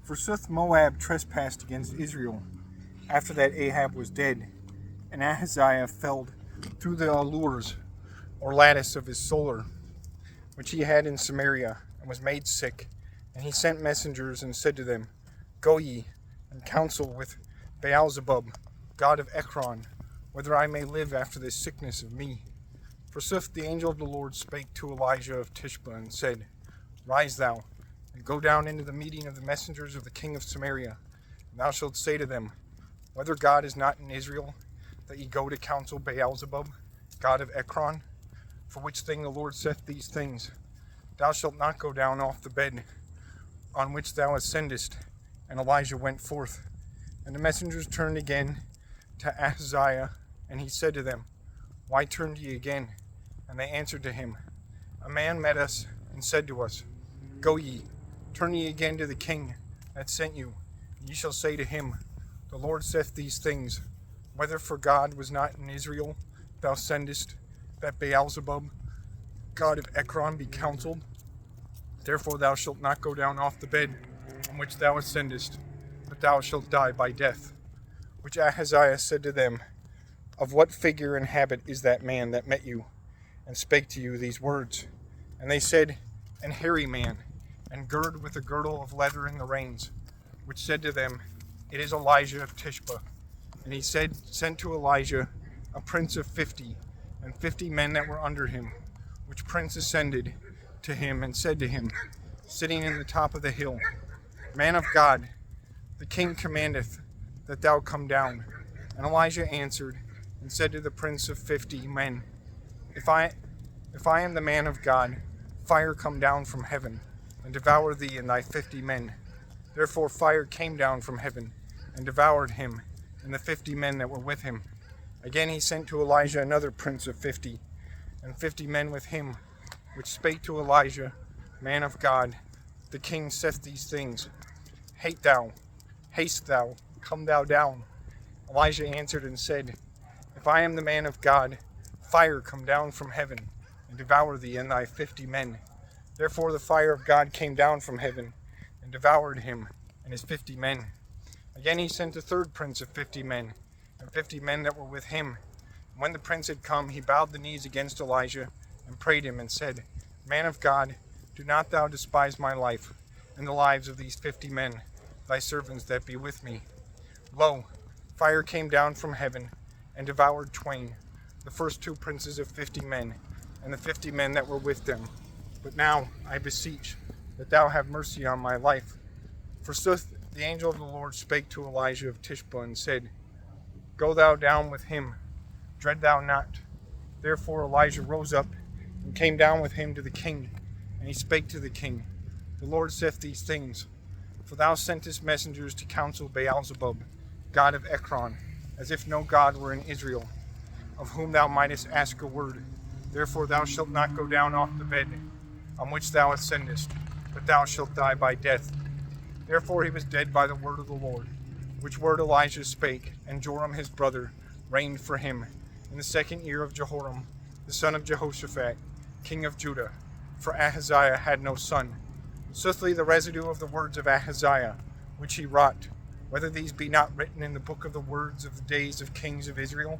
Forsooth Moab trespassed against Israel, after that Ahab was dead, and Ahaziah fell through the allures, or lattice of his solar, which he had in Samaria, and was made sick. And he sent messengers, and said to them, Go ye, and counsel with Baalzebub, god of Ekron, whether I may live after this sickness of me. Forsooth the angel of the Lord spake to Elijah of Tishbe, and said, Rise thou, and go down into the meeting of the messengers of the king of Samaria, and thou shalt say to them, Whether God is not in Israel, that ye go to counsel Baalzebub, god of Ekron? For which thing the Lord saith these things, Thou shalt not go down off the bed on which thou ascendest. And Elijah went forth. And the messengers turned again to Ahaziah, and he said to them, Why turned ye again? And they answered to him, A man met us, and said to us, Go ye, turn ye again to the king that sent you, and ye shall say to him, The Lord saith these things, Whether for God was not in Israel, thou sendest, that Baalzebub, god of Ekron, be counseled. Therefore thou shalt not go down off the bed on which thou ascendest, but thou shalt die by death. Which Ahaziah said to them, Of what figure and habit is that man that met you, and spake to you these words? And they said, An hairy man, and girded with a girdle of leather in the reins. Which said to them, It is Elijah of Tishbe. And he sent to Elijah a prince of 50, and 50 men that were under him. Which prince ascended to him, and said to him, sitting in the top of the hill, Man of God, the king commandeth that thou come down. And Elijah answered, and said to the prince of 50 men, If I am the man of God, fire come down from heaven, and devour thee and thy 50 men. Therefore fire came down from heaven, and devoured him, and the 50 men that were with him. Again he sent to Elijah another prince of 50, and 50 men with him, which spake to Elijah, Man of God, the king saith these things, Haste thou, come thou down. Elijah answered and said, If I am the man of God, fire come down from heaven, and devour thee and thy 50 men. Therefore the fire of God came down from heaven, and devoured him and his 50 men. Again he sent a third prince of 50 men, and 50 men that were with him. And when the prince had come, he bowed the knees against Elijah, and prayed him, and said, Man of God, do not thou despise my life, and the lives of these 50 men, thy servants that be with me. Lo, fire came down from heaven, and devoured twain, the first 2 princes of 50 men, and the 50 men that were with them. But now, I beseech, that thou have mercy on my life. Forsooth the angel of the Lord spake to Elijah of Tishbe, and said, Go thou down with him, dread thou not. Therefore Elijah rose up, and came down with him to the king. And he spake to the king, The Lord saith these things, For thou sentest messengers to counsel Baalzebub, god of Ekron, as if no God were in Israel, of whom thou mightest ask a word. Therefore thou shalt not go down off the bed on which thou ascendest, but thou shalt die by death. Therefore he was dead by the word of the Lord, which word Elijah spake, and Joram his brother reigned for him, in the 2nd year of Jehoram, the son of Jehoshaphat, king of Judah, for Ahaziah had no son. Soothly the residue of the words of Ahaziah, which he wrought, whether these be not written in the book of the words of the days of kings of Israel?